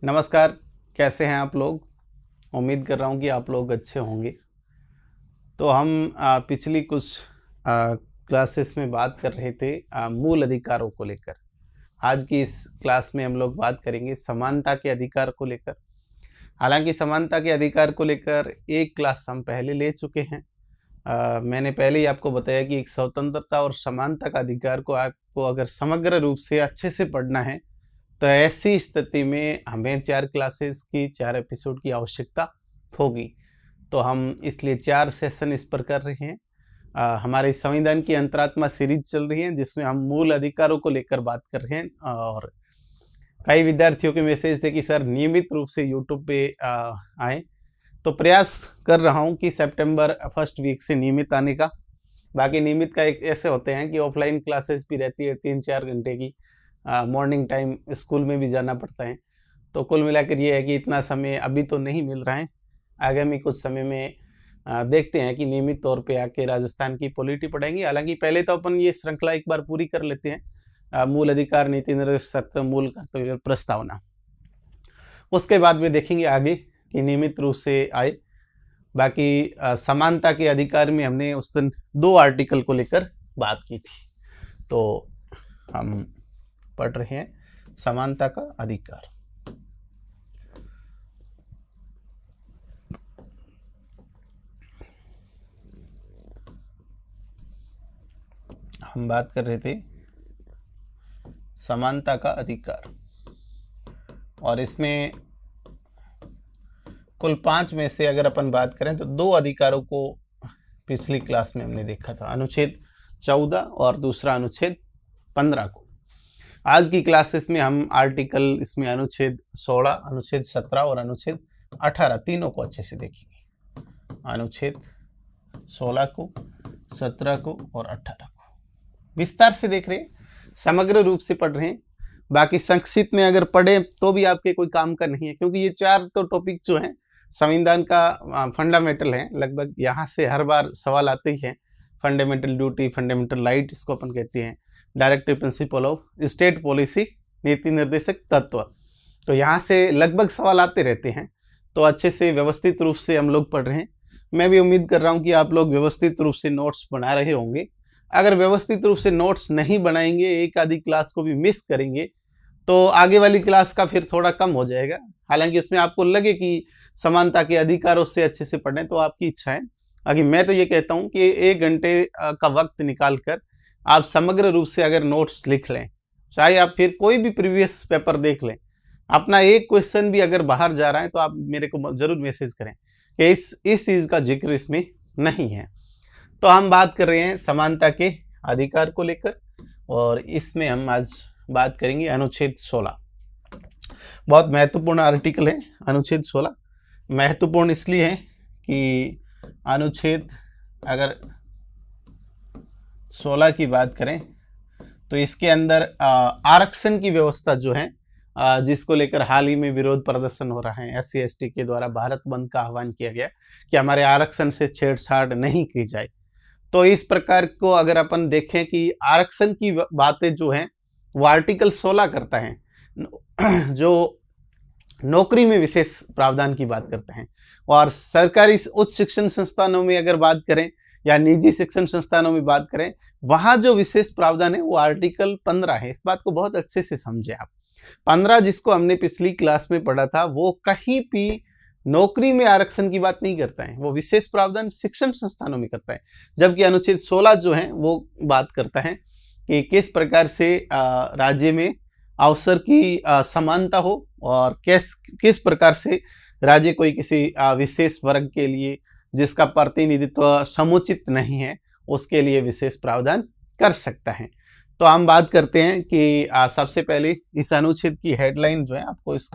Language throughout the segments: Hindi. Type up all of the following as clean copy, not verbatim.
नमस्कार। कैसे हैं आप लोग? उम्मीद कर रहा हूँ कि आप लोग अच्छे होंगे। तो हम पिछली कुछ क्लासेस में बात कर रहे थे मूल अधिकारों को लेकर। आज की इस क्लास में हम लोग बात करेंगे समानता के अधिकार को लेकर। हालांकि समानता के अधिकार को लेकर एक क्लास हम पहले ले चुके हैं। मैंने पहले ही आपको बताया कि एक स्वतंत्रता और समानता का अधिकार को आपको अगर समग्र रूप से अच्छे से पढ़ना है तो ऐसी स्थिति में हमें 4 क्लासेस की 4 एपिसोड की आवश्यकता होगी। तो हम इसलिए 4 सेशन इस पर कर रहे हैं। हमारे संविधान की अंतरात्मा सीरीज चल रही है जिसमें हम मूल अधिकारों को लेकर बात कर रहे हैं। और कई विद्यार्थियों के मैसेज थे कि सर नियमित रूप से यूट्यूब पे आए, तो प्रयास कर रहा हूं कि सितंबर फर्स्ट वीक से नियमित आने का। बाकी नियमित का एक ऐसे होते हैं कि ऑफलाइन क्लासेस भी रहती है 3-4 घंटे की। मॉर्निंग टाइम स्कूल में भी जाना पड़ता है। तो कुल मिलाकर ये है कि इतना समय अभी तो नहीं मिल रहा है। आगामी कुछ समय में देखते हैं कि नियमित तौर पे आके राजस्थान की पॉलिटी पढ़ाएंगे। हालांकि पहले तो अपन ये श्रृंखला एक बार पूरी कर लेते हैं, मूल अधिकार, नीति निर्देश सत्य, मूल कर्तव्य, प्रस्तावना। उसके बाद में देखेंगे आगे कि नियमित रूप से आए। बाकी समानता के अधिकार में हमने उस दिन 2 आर्टिकल को लेकर बात की थी। तो हम पढ़ रहे हैं समानता का अधिकार। हम बात कर रहे थे समानता का अधिकार, और इसमें कुल 5 में से अगर अपन बात करें तो 2 अधिकारों को पिछली क्लास में हमने देखा था, अनुच्छेद 14 और दूसरा अनुच्छेद 15 को। आज की क्लासेस में हम आर्टिकल इसमें अनुच्छेद 16, अनुच्छेद 17 और अनुच्छेद 18 तीनों को अच्छे से देखेंगे। अनुच्छेद 16 को, 17 को और 18 को विस्तार से देख रहे हैं, समग्र रूप से पढ़ रहे हैं। बाकी संक्षिप्त में अगर पढ़े तो भी आपके कोई काम का नहीं है, क्योंकि ये 4 तो टॉपिक जो हैं संविधान का फंडामेंटल है। लगभग यहाँ से हर बार सवाल आते ही हैं। फंडामेंटल ड्यूटी, फंडामेंटल राइट इसको अपन कहते हैं, directive principle of state policy, नीति निर्देशक तत्व। तो यहाँ से लगभग सवाल आते रहते हैं। तो अच्छे से व्यवस्थित रूप से हम लोग पढ़ रहे हैं। मैं भी उम्मीद कर रहा हूँ कि आप लोग व्यवस्थित रूप से नोट्स बना रहे होंगे। अगर व्यवस्थित रूप से नोट्स नहीं बनाएंगे, एक आधी क्लास को भी मिस करेंगे, तो आगे वाली क्लास का फिर थोड़ा कम हो जाएगा। हालांकि इसमें आपको लगे कि समानता के अधिकारों से अच्छे से पढ़ें तो आपकी इच्छा है। आगे मैं तो ये कहता हूँ कि 1 घंटे का वक्त निकाल कर आप समग्र रूप से अगर नोट्स लिख लें, चाहे आप फिर कोई भी प्रीवियस पेपर देख लें, अपना एक क्वेश्चन भी अगर बाहर जा रहा है तो आप मेरे को जरूर मैसेज करें कि इस चीज़ का जिक्र इसमें नहीं है। तो हम बात कर रहे हैं समानता के अधिकार को लेकर, और इसमें हम आज बात करेंगे अनुच्छेद 16। बहुत महत्वपूर्ण आर्टिकल है अनुच्छेद 16। महत्वपूर्ण इसलिए है कि अनुच्छेद अगर 16 की बात करें तो इसके अंदर आरक्षण की व्यवस्था जो है, जिसको लेकर हाल ही में विरोध प्रदर्शन हो रहा है, SC/ST के द्वारा भारत बंद का आह्वान किया गया कि हमारे आरक्षण से छेड़छाड़ नहीं की जाए। तो इस प्रकार को अगर अपन देखें कि आरक्षण की बातें जो हैं वो आर्टिकल 16 करता है, जो नौकरी में विशेष प्रावधान की बात करते हैं। और सरकारी उच्च शिक्षण संस्थानों में अगर बात करें या निजी शिक्षण संस्थानों में बात करें, वहाँ जो विशेष प्रावधान है वो आर्टिकल 15 है। इस बात को बहुत अच्छे से समझे आप। 15 जिसको हमने पिछली क्लास में पढ़ा था, वो कहीं भी नौकरी में आरक्षण की बात नहीं करता है, वो विशेष प्रावधान शिक्षण संस्थानों में करता है। जबकि अनुच्छेद 16 जो है वो बात करता है कि किस प्रकार से राज्य में अवसर की समानता हो, और किस प्रकार से राज्य कोई किसी विशेष वर्ग के लिए जिसका प्रतिनिधित्व समुचित नहीं है उसके लिए विशेष प्रावधान कर सकता है। तो हम बात करते हैं कि सबसे पहले इस अनुच्छेद की हेडलाइन जो है, आपको इस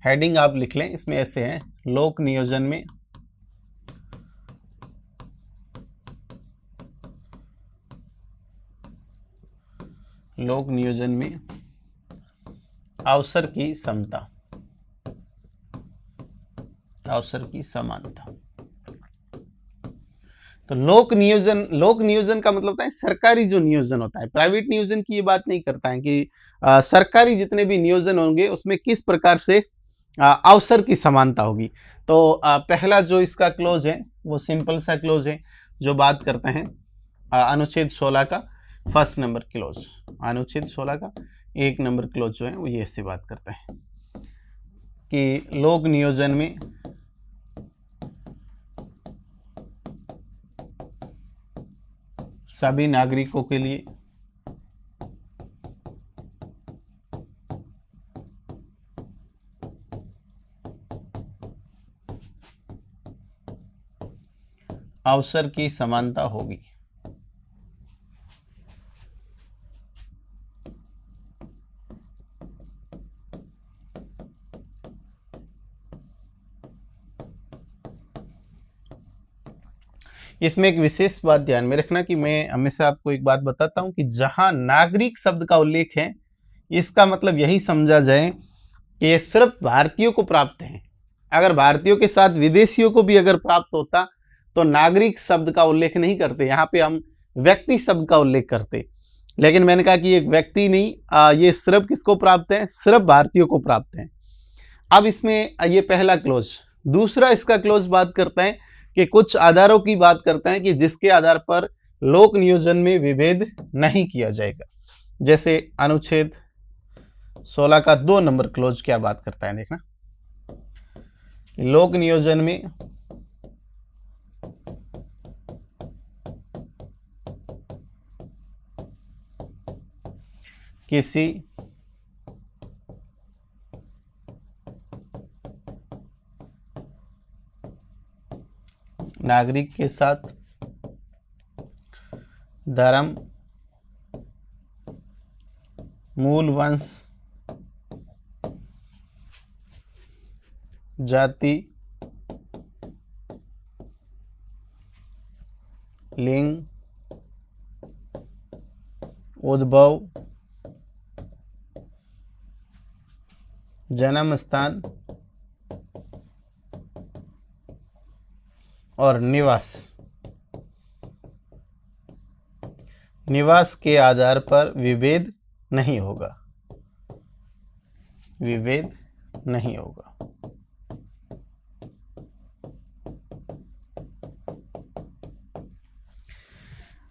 हेडिंग आप लिख लें। इसमें ऐसे है, लोक नियोजन में अवसर की समता, अवसर की समानता। तो लोक नियोजन का मतलब होता है सरकारी जो नियोजन होता है। प्राइवेट नियोजन की ये बात नहीं करता है कि सरकारी जितने भी नियोजन होंगे उसमें किस प्रकार से अवसर की समानता होगी। तो पहला जो इसका क्लोज है वो सिंपल सा क्लोज है जो बात करते हैं अनुच्छेद 16 का फर्स्ट नंबर क्लोज। अनुच्छेद 16 का 1 नंबर क्लोज जो है वो ये इससे बात करता है कि लोक नियोजन में सभी नागरिकों के लिए अवसर की समानता होगी। इसमें एक विशेष बात ध्यान में रखना कि मैं हमेशा आपको एक बात बताता हूं कि जहां नागरिक शब्द का उल्लेख है इसका मतलब यही समझा जाए कि ये सिर्फ भारतीयों को प्राप्त है। अगर भारतीयों के साथ विदेशियों को भी अगर प्राप्त होता तो नागरिक शब्द का उल्लेख नहीं करते, यहाँ पे हम व्यक्ति शब्द का उल्लेख करते। लेकिन मैंने कहा कि एक व्यक्ति नहीं, ये सिर्फ किसको प्राप्त है, सिर्फ भारतीयों को प्राप्त है। अब इसमें ये पहला क्लोज। दूसरा इसका क्लोज बात करता है कि कुछ आधारों की बात करते हैं कि जिसके आधार पर लोक नियोजन में विभेद नहीं किया जाएगा। जैसे अनुच्छेद 16 का 2 नंबर क्लोज क्या बात करता है, देखना। लोक नियोजन में किसी नागरिक के साथ धर्म, मूल वंश, जाति, लिंग, उद्भव, जन्म स्थान और निवास के आधार पर विभेद नहीं होगा। विभेद नहीं होगा।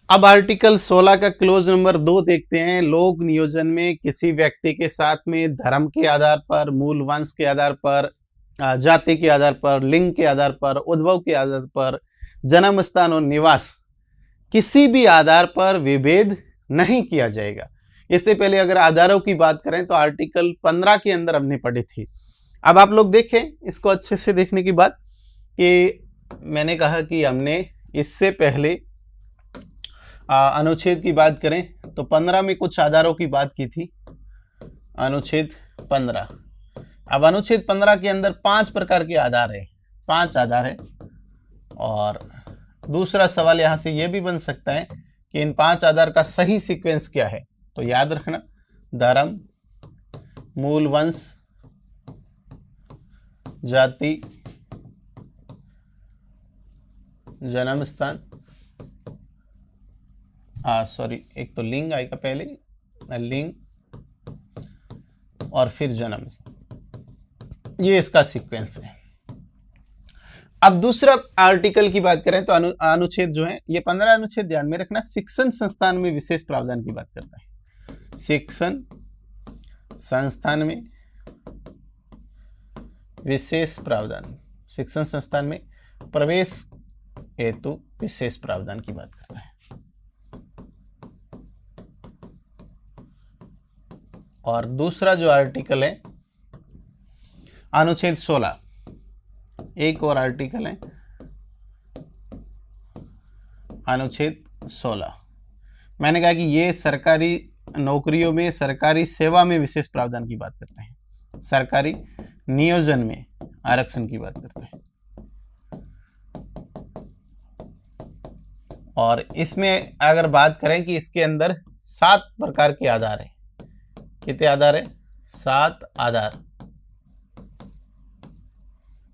अब आर्टिकल 16 का क्लोज नंबर 2 देखते हैं। लोक नियोजन में किसी व्यक्ति के साथ में धर्म के आधार पर, मूल वंश के आधार पर, जाति के आधार पर, लिंग के आधार पर, उद्भव के आधार पर, जन्म स्थान और निवास किसी भी आधार पर विभेद नहीं किया जाएगा। इससे पहले अगर आधारों की बात करें तो आर्टिकल 15 के अंदर हमने पढ़ी थी। अब आप लोग देखें इसको अच्छे से देखने की बात कि मैंने कहा कि हमने इससे पहले अनुच्छेद की बात करें तो 15 में कुछ आधारों की बात की थी। अनुच्छेद 15। अब अनुच्छेद 15 के अंदर 5 प्रकार के आधार है, 5 आधार है। और दूसरा सवाल यहाँ से ये भी बन सकता है कि इन 5 आधार का सही सीक्वेंस क्या है। तो याद रखना, धर्म, मूल वंश, जाति, जन्म स्थान, एक तो लिंग आएगा पहले, लिंग और फिर जन्म स्थान, ये इसका सीक्वेंस है। अब दूसरा आर्टिकल की बात करें तो अनुच्छेद जो है ये 15 अनुच्छेद ध्यान में रखना, शिक्षण संस्थान में विशेष प्रावधान की बात करता है। शिक्षण संस्थान में विशेष प्रावधान, शिक्षण संस्थान में प्रवेश हेतु विशेष प्रावधान की बात करता है। और दूसरा जो आर्टिकल है अनुच्छेद 16, एक और आर्टिकल है अनुच्छेद 16। मैंने कहा कि ये सरकारी नौकरियों में, सरकारी सेवा में विशेष प्रावधान की बात करते हैं, सरकारी नियोजन में आरक्षण की बात करते हैं। और इसमें अगर बात करें कि इसके अंदर 7 प्रकार के आधार है। कितने आधार है? 7 आधार।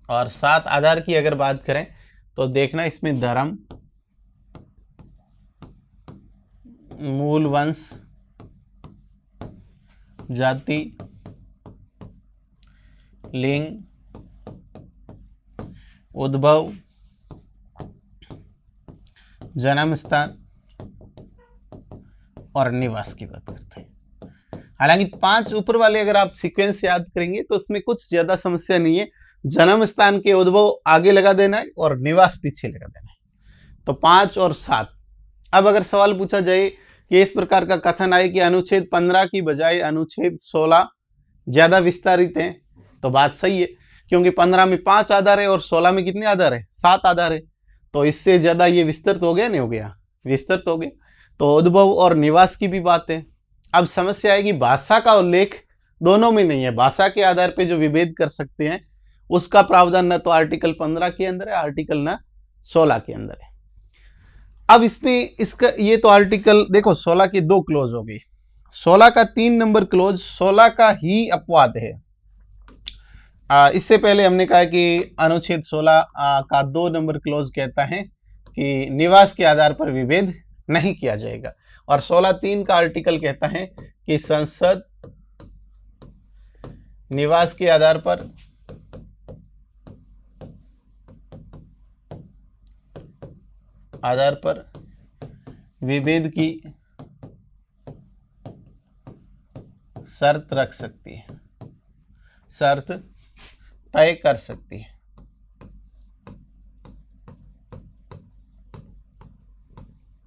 और 7 आधार की अगर बात करें तो देखना इसमें धर्म, मूल वंश, जाति, लिंग, उद्भव, जन्म स्थान और निवास की बात करते हैं। हालांकि 5 ऊपर वाले अगर आप सीक्वेंस याद करेंगे तो उसमें कुछ ज्यादा समस्या नहीं है। जन्म स्थान के उद्भव आगे लगा देना है और निवास पीछे लगा देना है। तो 5 और 7। अब अगर सवाल पूछा जाए कि इस प्रकार का कथन आए कि अनुच्छेद 15 की बजाय अनुच्छेद 16 ज्यादा विस्तारित है, तो बात सही है, क्योंकि 15 में 5 आधार है और 16 में कितने आधार है? 7 आधार है। तो इससे ज्यादा ये विस्तृत हो गया, नहीं हो गया? विस्तृत हो गया। तो उद्भव और निवास की भी बात है। अब समस्या है कि भाषा का उल्लेख दोनों में नहीं है। भाषा के आधार पर जो विभेद कर सकते हैं उसका प्रावधान न तो आर्टिकल 15 के अंदर है, आर्टिकल न 16 के अंदर है। अब इसमें इसका ये तो आर्टिकल देखो 16 की 2 क्लोज हो गई। 16 का 3 नंबर क्लोज 16 का ही अपवाद है। इससे पहले हमने कहा कि अनुच्छेद 16 का 2 नंबर क्लोज कहता है कि निवास के आधार पर विभेद नहीं किया जाएगा, और 16(3) का आर्टिकल कहता है कि संसद निवास के आधार पर विभेद की शर्त रख सकती है, शर्त तय कर सकती है।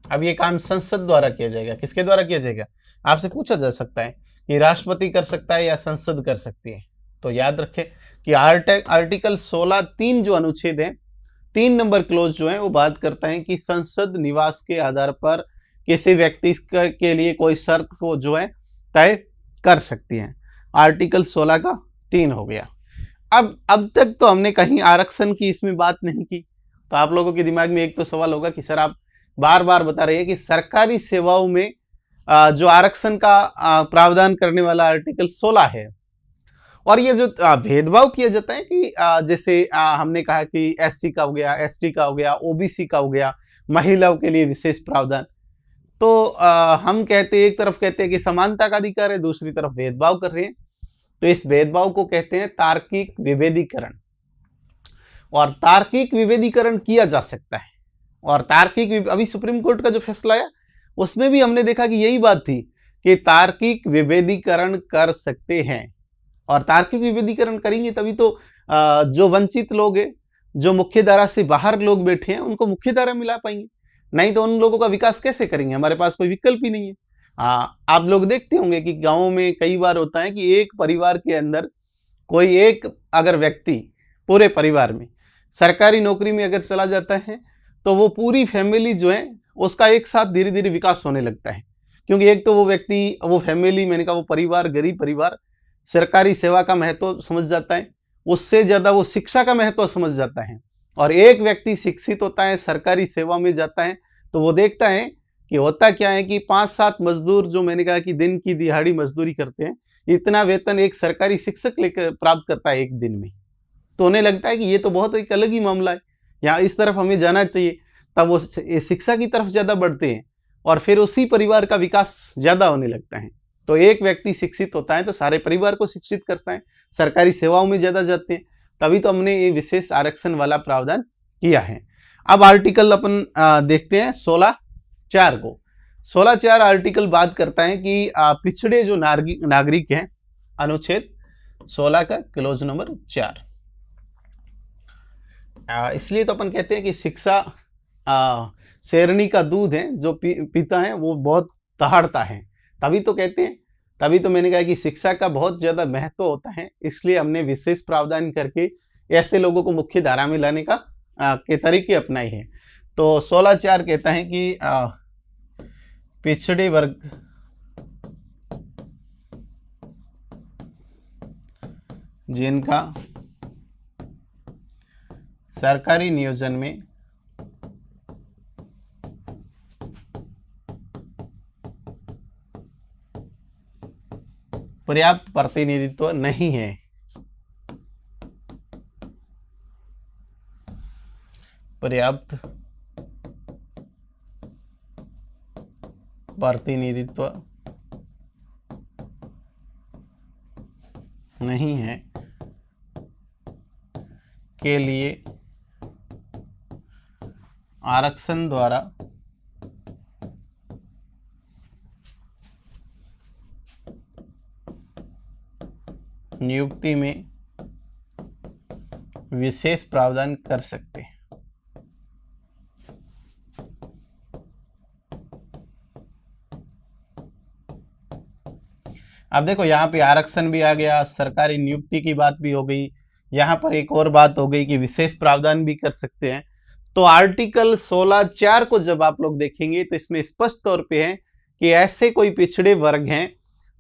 अब ये काम संसद द्वारा किया जाएगा। किसके द्वारा किया जाएगा? आपसे पूछा जा सकता है कि राष्ट्रपति कर सकता है या संसद कर सकती है। तो याद रखें कि आर्टिकल 16(3) जो अनुच्छेद है, 3 नंबर क्लोज जो है वो बात करता है कि संसद निवास के आधार पर किसी व्यक्ति के लिए कोई शर्त को जो है तय कर सकती है। आर्टिकल 16 का 3 हो गया। अब तक तो हमने कहीं आरक्षण की इसमें बात नहीं की। तो आप लोगों के दिमाग में एक तो सवाल होगा कि सर आप बार बार बता रहे हैं कि सरकारी सेवाओं में जो आरक्षण का प्रावधान करने वाला आर्टिकल 16 है, और ये जो भेदभाव किया जाता है कि जैसे हमने कहा कि एससी का हो गया, एसटी का हो गया, ओबीसी का हो गया, महिलाओं के लिए विशेष प्रावधान। तो हम कहते हैं, एक तरफ कहते हैं कि समानता का अधिकार है, दूसरी तरफ भेदभाव कर रहे हैं। तो इस भेदभाव को कहते हैं तार्किक विभेदीकरण, और तार्किक विभेदीकरण किया जा सकता है। और तार्किक, अभी सुप्रीम कोर्ट का जो फैसला आया उसमें भी हमने देखा कि यही बात थी कि तार्किक विभेदीकरण कर सकते हैं, और तार्किक विभेदीकरण करेंगे तभी तो जो वंचित लोग हैं, जो मुख्य धारा से बाहर लोग बैठे हैं, उनको मुख्य धारा मिला पाएंगे। नहीं तो उन लोगों का विकास कैसे करेंगे? हमारे पास कोई विकल्प ही नहीं है। आप लोग देखते होंगे कि गाँवों में कई बार होता है कि एक परिवार के अंदर कोई एक अगर व्यक्ति पूरे परिवार में सरकारी नौकरी में अगर चला जाता है तो वो पूरी फैमिली जो है उसका एक साथ धीरे धीरे विकास होने लगता है। क्योंकि एक तो वो व्यक्ति, वो फैमिली, मैंने कहा वो परिवार, गरीब परिवार सरकारी सेवा का महत्व समझ जाता है, उससे ज़्यादा वो शिक्षा का महत्व समझ जाता है। और एक व्यक्ति शिक्षित होता है, सरकारी सेवा में जाता है, तो वो देखता है कि होता क्या है कि 5-7 मजदूर, जो मैंने कहा कि दिन की दिहाड़ी मजदूरी करते हैं, इतना वेतन एक सरकारी शिक्षक लेकर प्राप्त करता है एक दिन में। तो उन्हें लगता है कि ये तो बहुत एक अलग ही मामला है, यहाँ इस तरफ हमें जाना चाहिए। तब वो शिक्षा की तरफ ज़्यादा बढ़ते हैं और फिर उसी परिवार का विकास ज़्यादा होने लगता है। तो एक व्यक्ति शिक्षित होता है तो सारे परिवार को शिक्षित करता है, सरकारी सेवाओं में ज़्यादा जाते हैं। तभी तो हमने ये विशेष आरक्षण वाला प्रावधान किया है। अब आर्टिकल अपन देखते हैं 16(4) को। 16(4) आर्टिकल बात करता है कि पिछड़े जो नागरिक हैं, अनुच्छेद 16 का क्लोज नंबर 4। इसलिए तो अपन कहते हैं कि शिक्षा शेरनी का दूध है, जो पीता है वो बहुत दहाड़ता है। तभी तो कहते हैं, तभी तो मैंने कहा कि शिक्षा का बहुत ज़्यादा महत्व होता है। इसलिए हमने विशेष प्रावधान करके ऐसे लोगों को मुख्य धारा में लाने का के तरीके अपनाए हैं। तो 16(4) कहता है कि पिछड़े वर्ग जिनका सरकारी नियोजन में पर्याप्त प्रतिनिधित्व नहीं है, पर्याप्त प्रतिनिधित्व नहीं है, के लिए आरक्षण द्वारा नियुक्ति में विशेष प्रावधान कर सकते हैं। अब देखो यहाँ पे आरक्षण भी आ गया, सरकारी नियुक्ति की बात भी हो गई, यहाँ पर एक और बात हो गई कि विशेष प्रावधान भी कर सकते हैं। तो आर्टिकल 16(4) को जब आप लोग देखेंगे तो इसमें स्पष्ट तौर पे है कि ऐसे कोई पिछड़े वर्ग हैं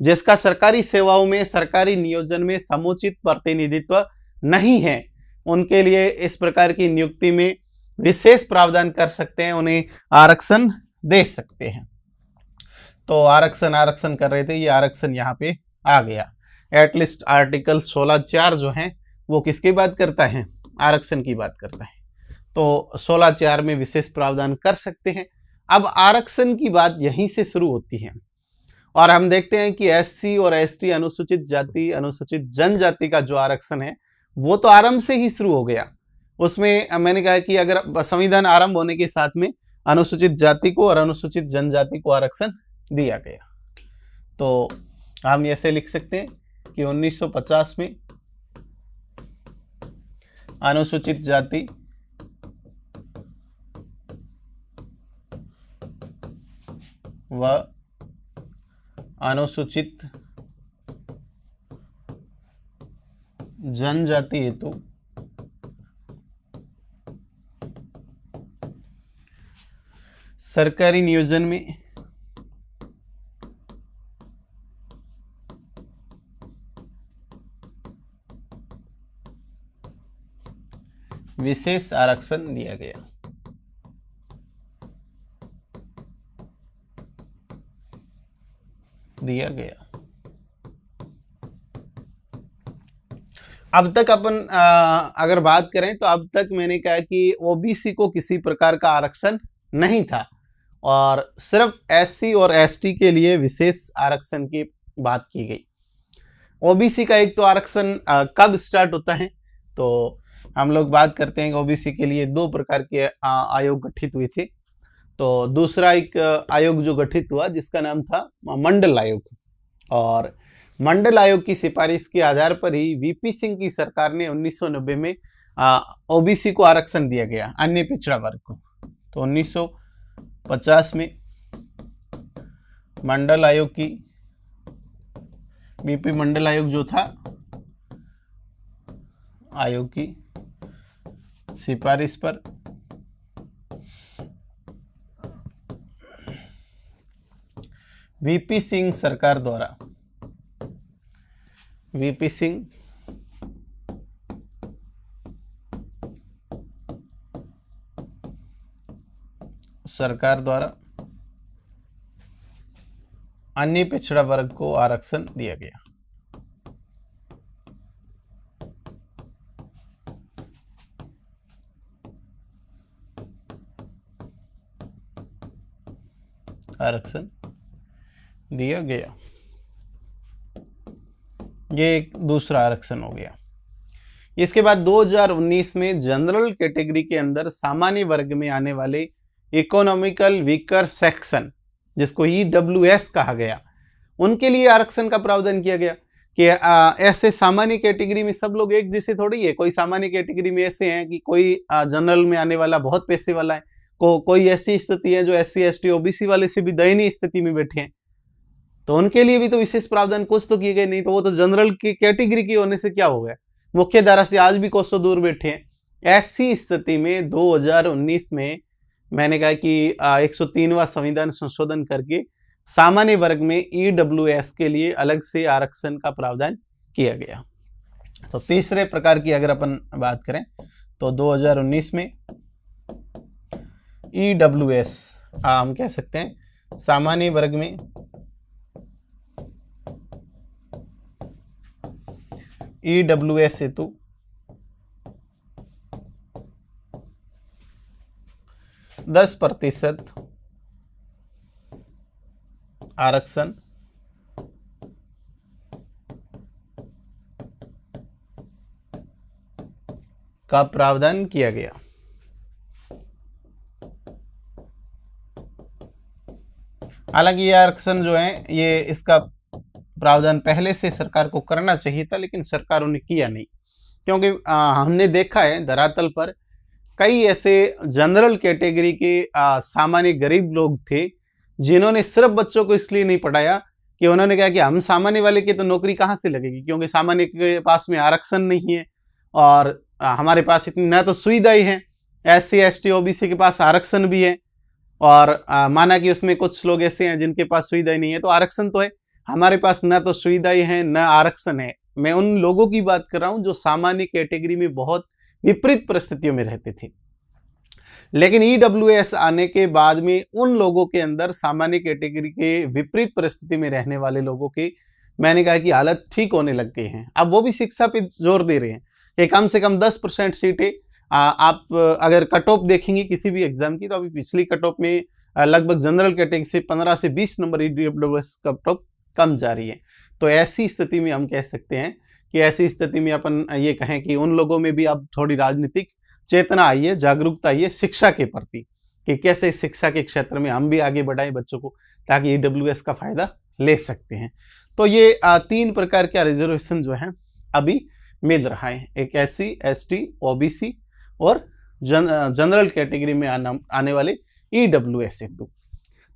जिसका सरकारी सेवाओं में, सरकारी नियोजन में समुचित प्रतिनिधित्व नहीं है, उनके लिए इस प्रकार की नियुक्ति में विशेष प्रावधान कर सकते हैं, उन्हें आरक्षण दे सकते हैं। तो आरक्षण कर रहे थे, ये आरक्षण यहाँ पे आ गया। एटलीस्ट आर्टिकल 16(4) जो है वो किसकी बात करता है? आरक्षण की बात करता है। तो 16(4) में विशेष प्रावधान कर सकते हैं। अब आरक्षण की बात यहीं से शुरू होती है और हम देखते हैं कि SC और ST, अनुसूचित जाति, अनुसूचित जनजाति का जो आरक्षण है वो तो आरंभ से ही शुरू हो गया। उसमें मैंने कहा कि अगर संविधान आरंभ होने के साथ में अनुसूचित जाति को और अनुसूचित जनजाति को आरक्षण दिया गया। तो हम ऐसे लिख सकते हैं कि 1950 में अनुसूचित जाति व अनुसूचित जनजाति हेतु सरकारी नियोजन में विशेष आरक्षण दिया गया। अब तक अपन अगर बात करें तो अब तक मैंने कहा कि ओबीसी को किसी प्रकार का आरक्षण नहीं था और सिर्फ SC और ST के लिए विशेष आरक्षण की बात की गई। ओबीसी का एक तो आरक्षण कब स्टार्ट होता है, तो हम लोग बात करते हैं कि ओबीसी के लिए 2 प्रकार के आयोग गठित हुए थे। तो दूसरा एक आयोग जो गठित हुआ जिसका नाम था मंडल आयोग, और मंडल आयोग की सिफारिश के आधार पर ही VP सिंह की सरकार ने 1990 में ओबीसी को आरक्षण दिया गया, अन्य पिछड़ा वर्ग को। तो 1950 में मंडल आयोग की, VP मंडल आयोग जो था, आयोग की सिफारिश पर VP सिंह सरकार द्वारा, VP सिंह सरकार द्वारा अन्य पिछड़ा वर्ग को आरक्षण दिया गया। आरक्षण दिया गया। ये एक दूसरा आरक्षण हो गया। इसके बाद 2019 में जनरल कैटेगरी के अंदर सामान्य वर्ग में आने वाले इकोनॉमिकल वीकर सेक्शन, जिसको EWS कहा गया, उनके लिए आरक्षण का प्रावधान किया गया कि ऐसे सामान्य कैटेगरी में सब लोग एक जैसे थोड़ी है। कोई सामान्य कैटेगरी में ऐसे हैं कि कोई जनरल में आने वाला बहुत पैसे वाला है, कोई ऐसी स्थिति है जो SC ST OBC वाले से भी दयनीय स्थिति में बैठे हैं, तो उनके लिए भी तो विशेष प्रावधान कुछ तो किए गए। नहीं तो वो तो जनरल की कैटेगरी की होने से क्या हो गया, मुख्य धारा से आज भी कोसों दूर बैठे हैं। ऐसी स्थिति में 2019 में मैंने कहा कि 103वां संविधान संशोधन करके सामान्य वर्ग में EWS के लिए अलग से आरक्षण का प्रावधान किया गया। तो तीसरे प्रकार की अगर अपन बात करें तो 2019 में EWS हम कह सकते हैं सामान्य वर्ग में EWS हेतु %10 आरक्षण का प्रावधान किया गया। हालांकि ये आरक्षण जो है ये इसका प्रावधान पहले से सरकार को करना चाहिए था, लेकिन सरकारों ने किया नहीं, क्योंकि हमने देखा है धरातल पर कई ऐसे जनरल कैटेगरी के सामान्य गरीब लोग थे जिन्होंने सिर्फ बच्चों को इसलिए नहीं पढ़ाया कि उन्होंने कहा कि हम सामान्य वाले की तो नौकरी कहाँ से लगेगी, क्योंकि सामान्य के पास में आरक्षण नहीं है और हमारे पास इतनी ना तो सुविधाएं हैं। SC ST OBC के पास आरक्षण भी है और माना कि उसमें कुछ लोग ऐसे हैं जिनके पास सुविधाएं नहीं है, तो आरक्षण तो है, हमारे पास ना तो सुविधाएं हैं न आरक्षण है। मैं उन लोगों की बात कर रहा हूं जो सामान्य कैटेगरी में बहुत विपरीत परिस्थितियों में रहते थे। लेकिन EWS आने के बाद में उन लोगों के अंदर, सामान्य कैटेगरी के विपरीत परिस्थिति में रहने वाले लोगों की, मैंने कहा कि हालत ठीक होने लग गई हैं। अब वो भी शिक्षा पे जोर दे रहे हैं कि कम से कम 10% सीटें, आप अगर कट ऑफ देखेंगे किसी भी एग्जाम की, तो अभी पिछली कट ऑफ में लगभग जनरल कैटेगरी से 15 से 20 नंबर EWS कट ऑफ कम जा रही है। तो ऐसी स्थिति में हम कह सकते हैं कि ऐसी स्थिति में अपन ये कहें कि उन लोगों में भी अब थोड़ी राजनीतिक चेतना आई है, जागरूकता आई है शिक्षा के प्रति कि कैसे शिक्षा के क्षेत्र में हम भी आगे बढ़ाएं बच्चों को, ताकि EWS का फायदा ले सकते हैं। तो ये 3 प्रकार का रिजर्वेशन जो है अभी मिल रहा है, एक SC ST OBC और जनरल कैटेगरी में आने वाले EWS हेतु।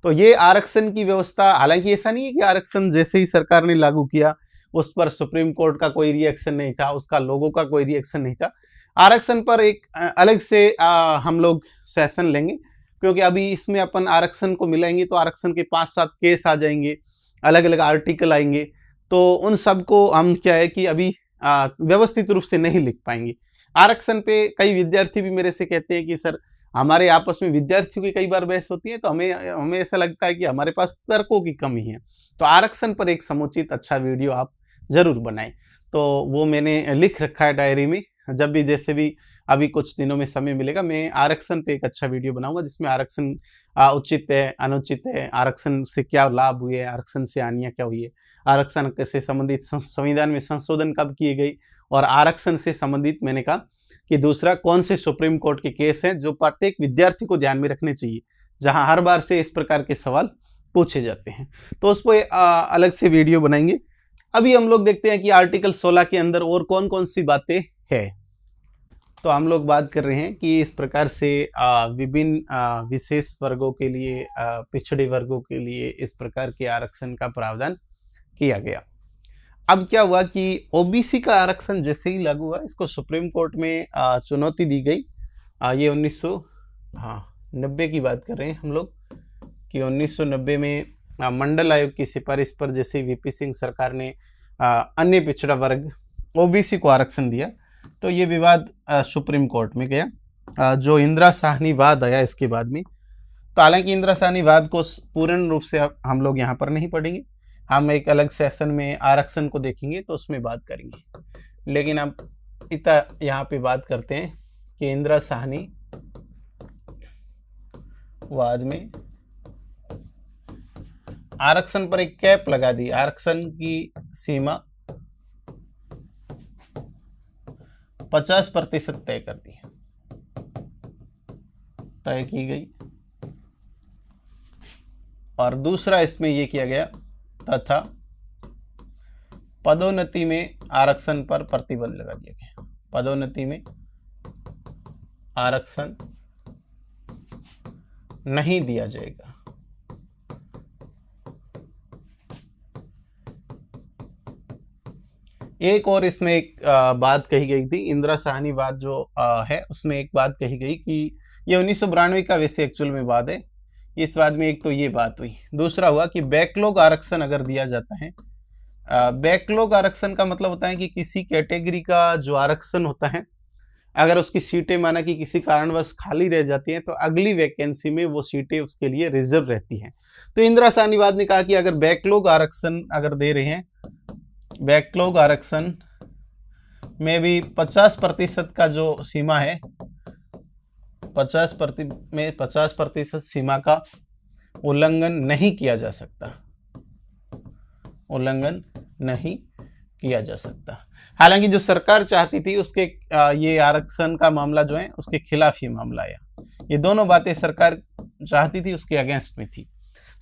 तो ये आरक्षण की व्यवस्था, हालांकि ऐसा नहीं है कि आरक्षण जैसे ही सरकार ने लागू किया उस पर सुप्रीम कोर्ट का कोई रिएक्शन नहीं था, उसका लोगों का कोई रिएक्शन नहीं था। आरक्षण पर एक अलग से हम लोग सेशन लेंगे, क्योंकि अभी इसमें अपन आरक्षण को मिलाएंगे तो आरक्षण के 5-7 केस आ जाएंगे, अलग अलग आर्टिकल आएंगे, तो उन सब को हम क्या है कि अभी व्यवस्थित रूप से नहीं लिख पाएंगे। आरक्षण पे कई विद्यार्थी भी मेरे से कहते हैं कि सर हमारे आपस में विद्यार्थियों की कई बार बहस होती है, तो हमें ऐसा लगता है कि हमारे पास तर्कों की कमी है। तो आरक्षण पर एक समुचित अच्छा वीडियो आप जरूर बनाएं, तो वो मैंने लिख रखा है डायरी में। जब भी जैसे भी अभी कुछ दिनों में समय मिलेगा, मैं आरक्षण पे एक अच्छा वीडियो बनाऊंगा जिसमें आरक्षण उचित है, अनुचित है, आरक्षण से क्या लाभ हुए, आरक्षण से हानियां क्या हुई है, आरक्षण से संबंधित संविधान में संशोधन कब किए गई, और आरक्षण से संबंधित मैंने कहा कि दूसरा कौन से सुप्रीम कोर्ट के केस हैं जो प्रत्येक विद्यार्थी को ध्यान में रखने चाहिए, जहां हर बार से इस प्रकार के सवाल पूछे जाते हैं, तो उस पर अलग से वीडियो बनाएंगे। अभी हम लोग देखते हैं कि आर्टिकल 16 के अंदर और कौन कौन सी बातें हैं। तो हम लोग बात कर रहे हैं कि इस प्रकार से विभिन्न विशेष वर्गों के लिए, पिछड़े वर्गों के लिए इस प्रकार के आरक्षण का प्रावधान किया गया। अब क्या हुआ कि OBC का आरक्षण जैसे ही लागू हुआ, इसको सुप्रीम कोर्ट में चुनौती दी गई। ये 1990 की बात कर रहे हैं हम लोग कि 1990 में मंडल आयोग की सिफारिश पर जैसे VP सिंह सरकार ने अन्य पिछड़ा वर्ग OBC को आरक्षण दिया, तो ये विवाद सुप्रीम कोर्ट में गया। जो इंदिरा साहनी वाद आया इसके बाद में, तो हालांकि इंदिरा साहनी वाद को पूर्ण रूप से हम लोग यहाँ पर नहीं पढ़ेंगे, हम एक अलग सेशन में आरक्षण को देखेंगे तो उसमें बात करेंगे। लेकिन अब इतना यहाँ पे बात करते हैं कि इंदिरा साहनी वाद में आरक्षण पर एक कैप लगा दी, आरक्षण की सीमा 50% तय कर दी, तय की गई। और दूसरा इसमें यह किया गया तथा पदोन्नति में आरक्षण पर प्रतिबंध लगा दिया गया, पदोन्नति में आरक्षण नहीं दिया जाएगा। एक और इसमें एक बात कही गई थी, इंदिरा साहनी वाद जो है उसमें एक बात कही गई कि ये 1992 का वैसे एक्चुअल में वाद है। इस वाद में एक तो ये बात हुई, दूसरा हुआ कि बैकलॉग आरक्षण अगर दिया जाता है, बैकलॉग आरक्षण का मतलब होता है कि किसी कैटेगरी का जो आरक्षण होता है, अगर उसकी सीटें माना कि किसी कारणवश खाली रह जाती हैं, तो अगली वैकेंसी में वो सीटें उसके लिए रिजर्व रहती हैं। तो इंदिरा साहनी वाद ने कहा कि अगर बैकलॉग आरक्षण अगर दे रहे हैं, बैकलॉग आरक्षण में भी 50% का जो सीमा है, 50% सीमा का उल्लंघन नहीं किया जा सकता, उल्लंघन नहीं किया जा सकता। हालांकि जो सरकार चाहती थी उसके ये आरक्षण का मामला जो है उसके खिलाफ ये मामला आया। ये दोनों बातें सरकार चाहती थी उसके अगेंस्ट में थी।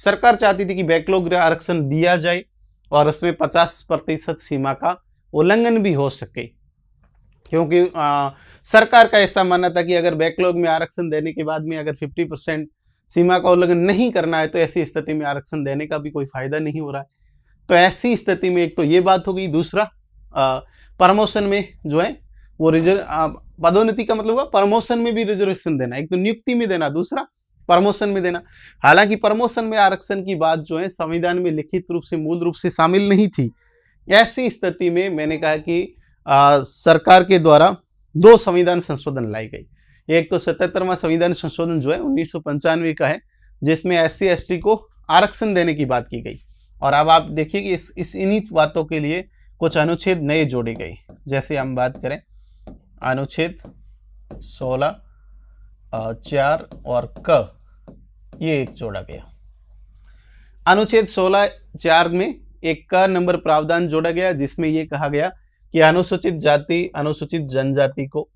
सरकार चाहती थी कि बैकलॉग आरक्षण दिया जाए और उसमें 50% सीमा का उल्लंघन भी हो सके, क्योंकि सरकार का ऐसा मानना था कि अगर बैकलॉग में आरक्षण देने के बाद में अगर 50% सीमा का उल्लंघन नहीं करना है तो ऐसी स्थिति में आरक्षण देने का भी कोई फायदा नहीं हो रहा है। तो ऐसी स्थिति में एक तो ये बात हो गई, दूसरा प्रमोशन में जो है वो पदोन्नति का मतलब हुआ प्रमोशन में भी रिजर्वेशन देना, एक तो नियुक्ति में देना, दूसरा प्रमोशन में देना। हालांकि प्रमोशन में आरक्षण की बात जो है संविधान में लिखित रूप से मूल रूप से शामिल नहीं थी। ऐसी स्थिति में मैंने कहा कि सरकार के द्वारा 2 संविधान संशोधन लाई गई। एक तो 77वां संविधान संशोधन जो है 1995 का है, जिसमें SC ST को आरक्षण देने की बात की गई। और अब आप देखिए कि इस इन्हीं बातों के लिए कुछ अनुच्छेद नए जोड़े गए। जैसे हम बात करें अनुच्छेद 16 4 और क, ये एक जोड़ा गया। अनुच्छेद 16 4 में एक क नंबर प्रावधान जोड़ा गया, जिसमें यह कहा गया कि अनुसूचित जाति अनुसूचित जनजाति को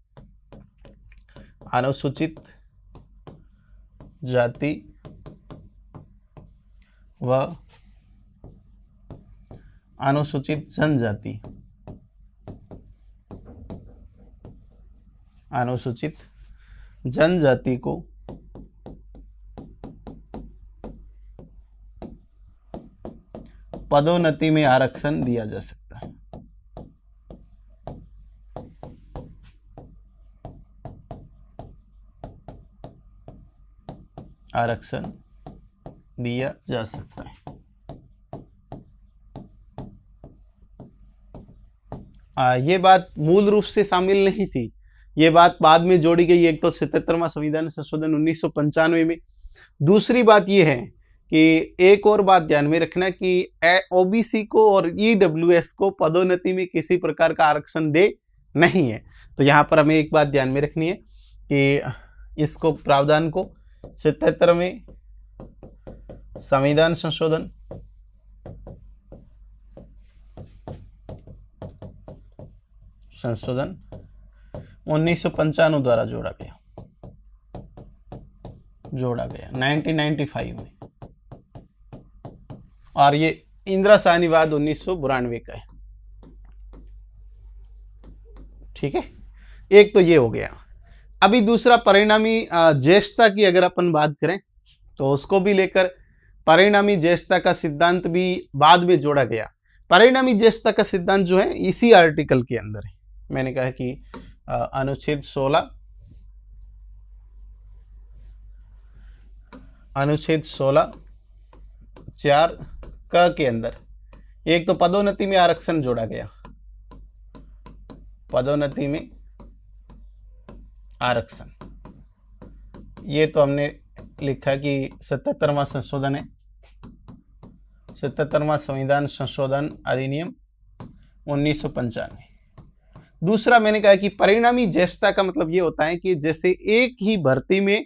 अनुसूचित जाति व अनुसूचित जनजाति अनुसूचित जनजाति को पदोन्नति में आरक्षण दिया जा सकता है। आरक्षण दिया जा सकता है। ये बात मूल रूप से शामिल नहीं थी, ये बात बाद में जोड़ी गई। एक तो 77वां संविधान संशोधन 1995 में। दूसरी बात ये है कि एक और बात ध्यान में रखना कि OBC को और EWS को पदोन्नति में किसी प्रकार का आरक्षण दे नहीं है। तो यहाँ पर हमें एक बात ध्यान में रखनी है कि इसको प्रावधान को 77वें संविधान संशोधन संशोधन 1995 द्वारा जोड़ा गया 1995 में, और ये इंदिरा साहनीवाद 1992 का है। ठीक है, एक तो ये हो गया। अभी दूसरा परिणामी ज्येष्ठता की अगर अपन बात करें तो उसको भी लेकर परिणामी ज्येष्ठता का सिद्धांत भी बाद में जोड़ा गया। परिणामी ज्येष्ठता का सिद्धांत जो है इसी आर्टिकल के अंदर है। मैंने कहा कि अनुच्छेद 16 4 क के अंदर एक तो पदोन्नति में आरक्षण जोड़ा गया, पदोन्नति में आरक्षण। ये तो हमने लिखा कि 77वां संशोधन है, 77वां संविधान संशोधन अधिनियम 1995। दूसरा मैंने कहा कि परिणामी ज्येष्ठता का मतलब ये होता है कि जैसे एक ही भर्ती में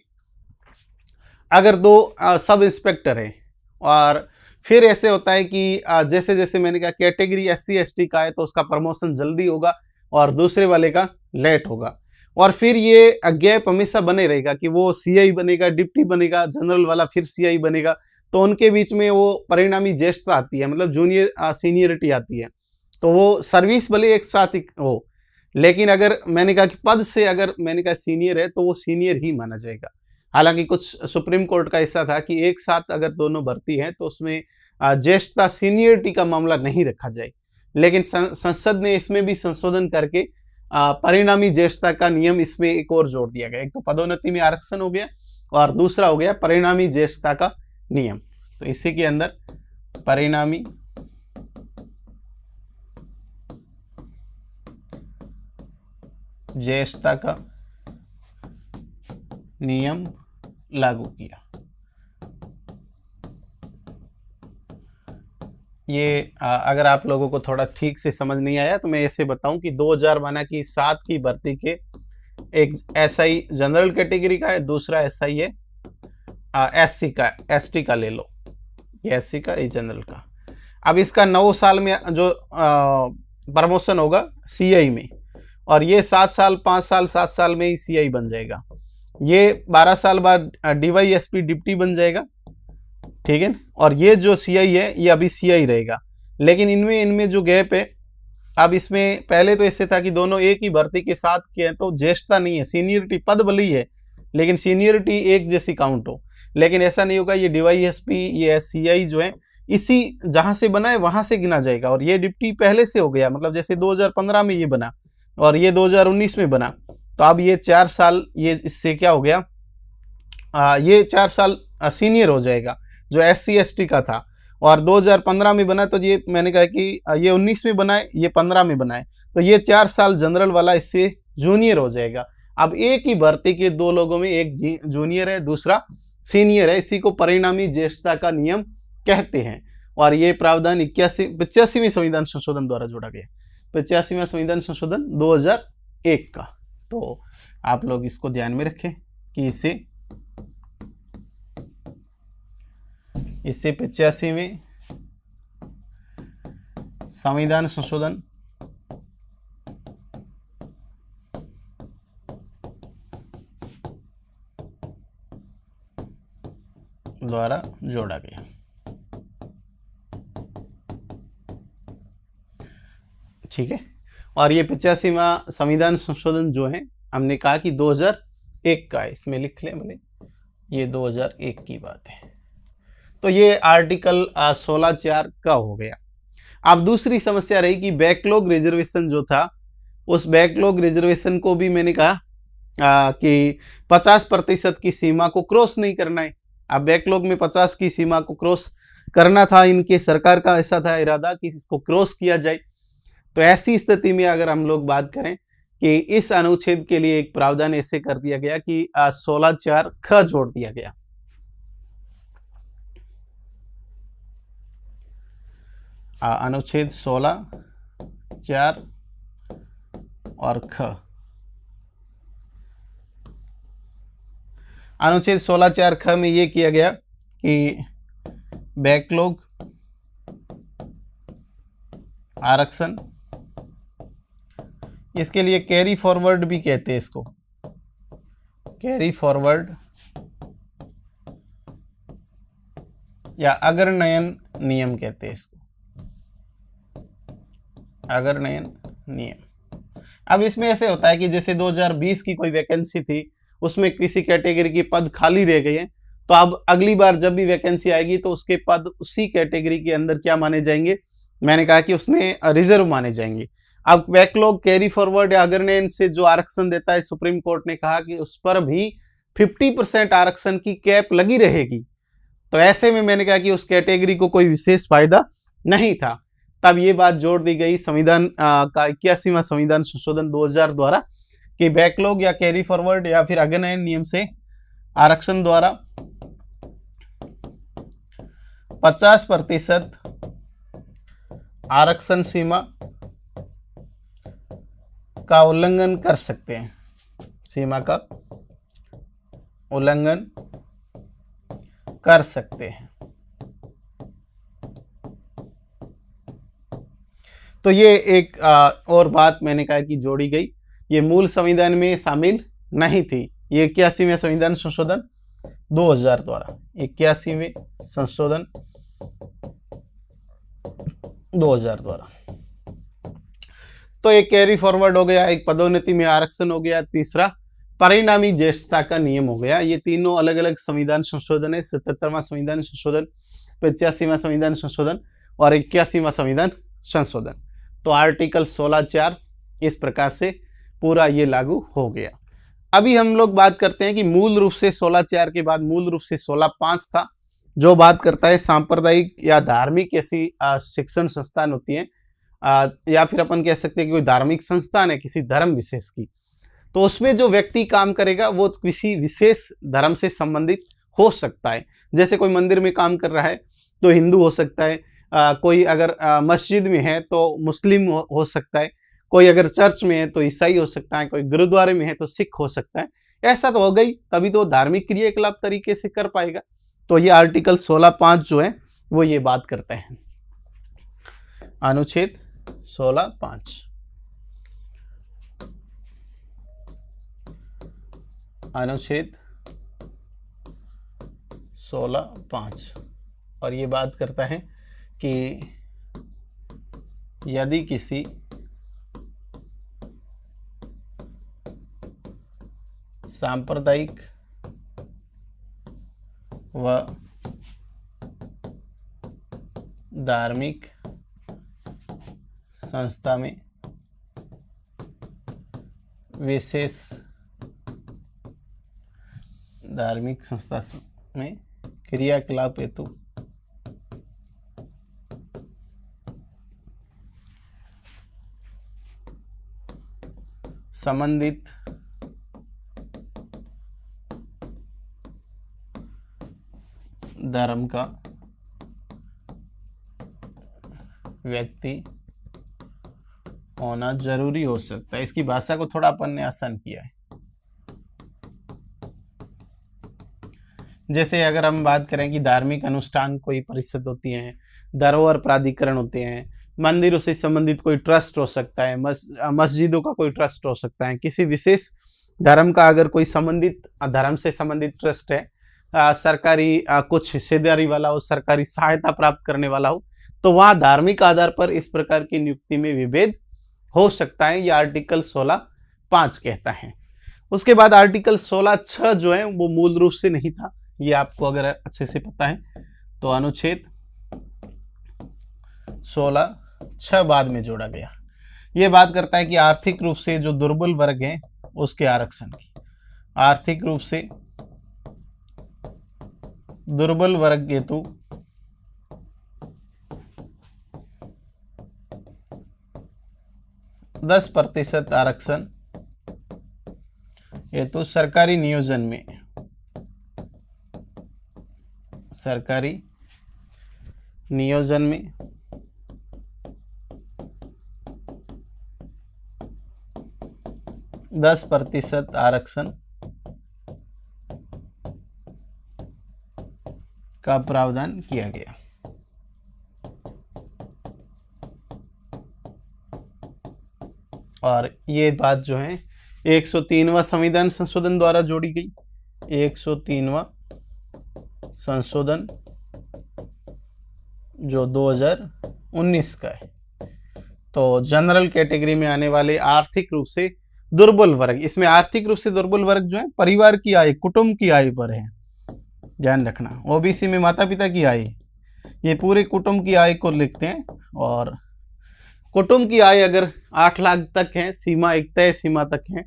अगर 2 सब इंस्पेक्टर है और फिर ऐसे होता है कि जैसे जैसे मैंने कहा कैटेगरी SC ST का है तो उसका प्रमोशन जल्दी होगा और दूसरे वाले का लेट होगा, और फिर ये गैप हमेशा बने रहेगा कि वो CI बनेगा, डिप्टी बनेगा, जनरल वाला फिर CI बनेगा, तो उनके बीच में वो परिणामी ज्येष्ठता आती है, मतलब जूनियर सीनियरिटी आती है। तो वो सर्विस भले एक साथ ही हो, लेकिन अगर मैंने कहा कि पद से अगर मैंने कहा सीनियर है तो वो सीनियर ही माना जाएगा। हालांकि कुछ सुप्रीम कोर्ट का ऐसा था कि एक साथ अगर दोनों भर्ती हैं तो उसमें ज्येष्ठता सीनियरिटी का मामला नहीं रखा जाए, लेकिन संसद ने इसमें भी संशोधन करके परिणामी ज्येष्ठता का नियम इसमें एक और जोड़ दिया गया। एक तो पदोन्नति में आरक्षण हो गया और दूसरा हो गया परिणामी ज्येष्ठता का नियम। तो इसी के अंदर परिणामी ज्येष्ठता का नियम लागू किया। ये अगर आप लोगों को थोड़ा ठीक से समझ नहीं आया तो मैं ऐसे बताऊं कि 2000 माना कि 7 की भर्ती के एक SI जनरल कैटेगरी का है, दूसरा SI है SC का, ST का ले लो, ये SC का, ये जनरल का। अब इसका 9 साल में जो प्रमोशन होगा CI में, और ये 7 साल 5 साल 7 साल में ही CI बन जाएगा। ये 12 साल बाद DYSP डिप्टी बन जाएगा, ठीक है। और ये जो CI है ये अभी CI रहेगा, लेकिन इनमें जो गैप है, अब इसमें पहले तो ऐसे था कि दोनों एक ही भर्ती के साथ किए हैं, तो ज्येष्ठता नहीं है, सीनियरिटी पद भले ही है लेकिन सीनियरिटी एक जैसी काउंट हो। लेकिन ऐसा नहीं होगा, ये DYSP ये CI जो है इसी जहां से बना है वहां से गिना जाएगा, और ये डिप्टी पहले से हो गया, मतलब जैसे 2015 में ये बना और ये 2019 में बना, तो अब ये 4 साल ये इससे क्या हो गया, ये 4 साल सीनियर हो जाएगा जो SC ST का था। और 2015 में बना, तो ये मैंने कहा कि ये 19 में बनाए, ये 15 में बनाए, तो ये 4 साल जनरल वाला इससे जूनियर हो जाएगा। अब एक ही भर्ती के दो लोगों में एक जूनियर है दूसरा सीनियर है, इसी को परिणामी ज्येष्ठता का नियम कहते हैं। और ये प्रावधान 85वें संविधान संशोधन द्वारा जोड़ा गया, 85वां संविधान संशोधन 2001 का। तो आप लोग इसको ध्यान में रखें कि इसे 85वें संविधान संशोधन द्वारा जोड़ा गया। ठीक है। और ये 85वां संविधान संशोधन जो है हमने कहा कि 2001 का है, इसमें लिख लें भले, ये 2001 की बात है। तो ये आर्टिकल 16(4) का हो गया। अब दूसरी समस्या रही कि बैकलॉग रिजर्वेशन जो था, उस बैकलॉग रिजर्वेशन को भी मैंने कहा कि 50% की सीमा को क्रॉस नहीं करना है। अब बैकलॉग में 50 की सीमा को क्रॉस करना था, इनके सरकार का ऐसा था इरादा कि इसको क्रॉस किया जाए। तो ऐसी स्थिति में अगर हम लोग बात करें कि इस अनुच्छेद के लिए एक प्रावधान ऐसे कर दिया गया कि 16(4) ख जोड़ दिया गया। अनुच्छेद 16(4) और ख, अनुच्छेद 16(4) ख में ये किया गया कि बैकलॉग आरक्षण, इसके लिए कैरी फॉरवर्ड भी कहते हैं, इसको कैरी फॉरवर्ड या अग्रनयन नियम कहते हैं, इसको अग्रनयन नियम। अब इसमें ऐसे होता है कि जैसे 2020 की कोई वैकेंसी थी, उसमें किसी कैटेगरी के पद खाली रह गए हैं, तो अब अगली बार जब भी वैकेंसी आएगी तो उसके पद उसी कैटेगरी के अंदर क्या माने जाएंगे, मैंने कहा कि उसमें रिजर्व माने जाएंगे। अब बैकलॉग कैरी फॉरवर्ड या अग्रनयन से जो आरक्षण देता है, सुप्रीम कोर्ट ने कहा कि उस पर भी 50% आरक्षण की कैप लगी रहेगी। तो ऐसे में मैंने कहा कि उस कैटेगरी को कोई विशेष फायदा नहीं था। तब ये बात जोड़ दी गई संविधान का 81वां संविधान संशोधन 2000 द्वारा कि बैकलॉग या कैरी फॉरवर्ड या फिर अग्रनयन नियम से आरक्षण द्वारा 50% आरक्षण सीमा का उल्लंघन कर सकते हैं, सीमा का उल्लंघन कर सकते हैं। तो ये एक और बात मैंने कहा कि जोड़ी गई, ये मूल संविधान में शामिल नहीं थी। ये 81वें संविधान संशोधन 2000 द्वारा, 81वें संशोधन 2000 द्वारा। तो एक कैरी फॉरवर्ड हो गया, एक पदोन्नति में आरक्षण हो गया, तीसरा परिणामी ज्येष्ठता का नियम हो गया। ये तीनों अलग अलग संविधान संशोधन है, 77वां संविधान संशोधन, 85वां संविधान संशोधन और 81वां संविधान संशोधन। तो आर्टिकल 16(4) इस प्रकार से पूरा ये लागू हो गया। अभी हम लोग बात करते हैं कि मूल रूप से 16(4) के बाद मूल रूप से 16(5) था, जो बात करता है सांप्रदायिक या धार्मिक ऐसी शिक्षण संस्थान होती है, या फिर अपन कह सकते हैं कि कोई धार्मिक संस्थान है किसी धर्म विशेष की, तो उसमें जो व्यक्ति काम करेगा वो किसी विशेष धर्म से संबंधित हो सकता है। जैसे कोई मंदिर में काम कर रहा है तो हिंदू हो सकता है, कोई अगर मस्जिद में है तो मुस्लिम हो सकता है, कोई अगर चर्च में है तो ईसाई हो सकता है, कोई गुरुद्वारे में है तो सिख हो सकता है। ऐसा तो हो गई, तभी तो धार्मिक क्रियाकलाप तरीके से कर पाएगा। तो ये आर्टिकल 16(5) जो है वो ये बात करते हैं। अनुच्छेद 16(5) अनुच्छेद 16(5) और ये बात करता है कि यदि किसी सांप्रदायिक व धार्मिक संस्था में विशेष धार्मिक संस्था में क्रियाकलाप हेतु संबंधित धर्म का व्यक्ति होना जरूरी हो सकता है। इसकी भाषा को थोड़ा अपन ने आसान किया है। जैसे अगर हम बात करें कि धार्मिक अनुष्ठान कोई परिषद होती है, धरोहर प्राधिकरण होते हैं, मंदिरों से संबंधित कोई ट्रस्ट हो सकता है, मस्जिदों का कोई ट्रस्ट हो सकता है, किसी विशेष धर्म का अगर कोई संबंधित धर्म से संबंधित ट्रस्ट है, सरकारी कुछ हिस्सेदारी वाला हो, सरकारी सहायता प्राप्त करने वाला हो, तो वहाँ धार्मिक आधार पर इस प्रकार की नियुक्ति में विभेद हो सकता है। ये आर्टिकल 16(5) कहता है। उसके बाद आर्टिकल 16(6) जो है वो मूल रूप से नहीं था, ये आपको अगर अच्छे से पता है तो अनुच्छेद 16(6) बाद में जोड़ा गया। ये बात करता है कि आर्थिक रूप से जो दुर्बल वर्ग हैं उसके आरक्षण की, आर्थिक रूप से दुर्बल वर्ग हेतु 10% आरक्षण हेतु सरकारी नियोजन में 10% आरक्षण का प्रावधान किया गया। और ये बात जो है 103वां संविधान संशोधन द्वारा जोड़ी गई। 103वां संशोधन जो 2019 का है। तो जनरल कैटेगरी में आने वाले आर्थिक रूप से दुर्बल वर्ग, इसमें आर्थिक रूप से दुर्बल वर्ग जो है परिवार की आय, कुटुंब की आय पर है, ध्यान रखना। ओबीसी में माता पिता की आय, ये पूरे कुटुंब की आय को लिखते हैं। और कुटुंब की आय अगर 8 लाख तक है, सीमा एक तय सीमा तक है,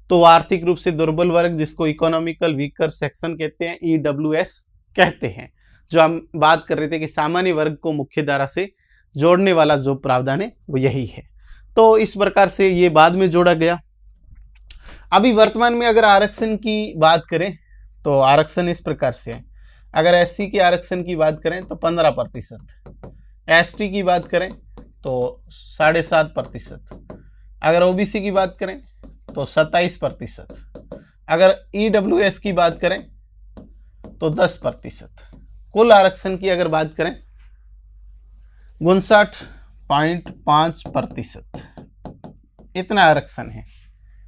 तो आर्थिक रूप से दुर्बल वर्ग, जिसको इकोनॉमिकल वीकर सेक्शन कहते हैं, EWS कहते हैं। जो हम बात कर रहे थे कि सामान्य वर्ग को मुख्य धारा से जोड़ने वाला जो प्रावधान है वो यही है। तो इस प्रकार से ये बाद में जोड़ा गया। अभी वर्तमान में अगर आरक्षण की बात करें तो आरक्षण इस प्रकार से है। अगर SC के आरक्षण की बात करें तो 15%, ST की बात करें तो 7.5%, अगर OBC की बात करें तो 27%, अगर EWS की बात करें तो 10%। कुल आरक्षण की अगर बात करें 59.5%, इतना आरक्षण है।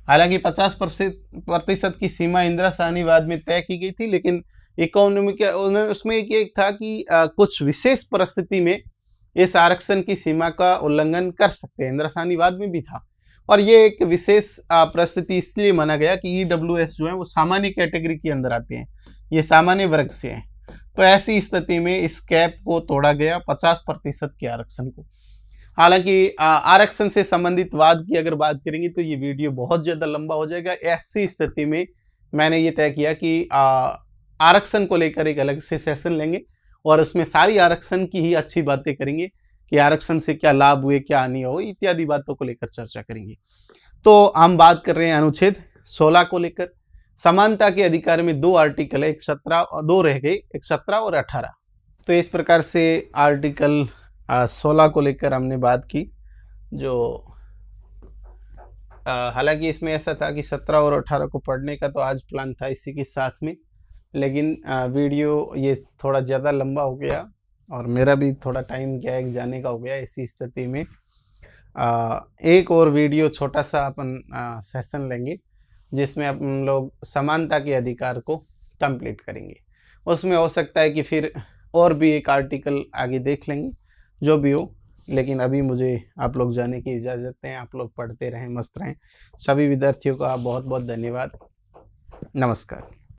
हालांकि 50% की सीमा इंदिरा साहनीवाद में तय की गई थी, लेकिन इकोनॉमिक उसमें एक था कि कुछ विशेष परिस्थिति में इस आरक्षण की सीमा का उल्लंघन कर सकते हैं, इंदिरा साहनीवाद में भी था। और ये एक विशेष परिस्थिति इसलिए माना गया कि EWS जो है वो सामान्य कैटेगरी के अंदर आते हैं, ये सामान्य वर्ग से हैं। तो ऐसी स्थिति में इस कैप को तोड़ा गया 50% के आरक्षण को। हालांकि आरक्षण से संबंधित वाद की अगर बात करेंगे तो ये वीडियो बहुत ज़्यादा लंबा हो जाएगा। ऐसी स्थिति में मैंने ये तय किया कि आरक्षण को लेकर एक अलग से सेशन लेंगे और उसमें सारी आरक्षण की ही अच्छी बातें करेंगे कि आरक्षण से क्या लाभ हुए, क्या हानि हो, इत्यादि बातों को लेकर चर्चा करेंगे। तो हम बात कर रहे हैं अनुच्छेद 16 को लेकर। समानता के अधिकार में 2 आर्टिकल है, एक 17, 2 रह गए, एक 17 और 18। तो इस प्रकार से आर्टिकल 16 को लेकर हमने बात की। जो हालांकि इसमें ऐसा था कि 17 और 18 को पढ़ने का तो आज प्लान था इसी के साथ में, लेकिन वीडियो ये थोड़ा ज़्यादा लंबा हो गया और मेरा भी थोड़ा टाइम क्या है जाने का हो गया। इसी स्थिति में एक और वीडियो छोटा सा अपन सेशन लेंगे जिसमें हम लोग समानता के अधिकार को कंप्लीट करेंगे। उसमें हो सकता है कि फिर और भी एक आर्टिकल आगे देख लेंगे, जो भी हो। लेकिन अभी मुझे आप लोग जाने की इजाज़त दें। आप लोग पढ़ते रहें, मस्त रहें। सभी विद्यार्थियों का बहुत बहुत धन्यवाद। नमस्कार।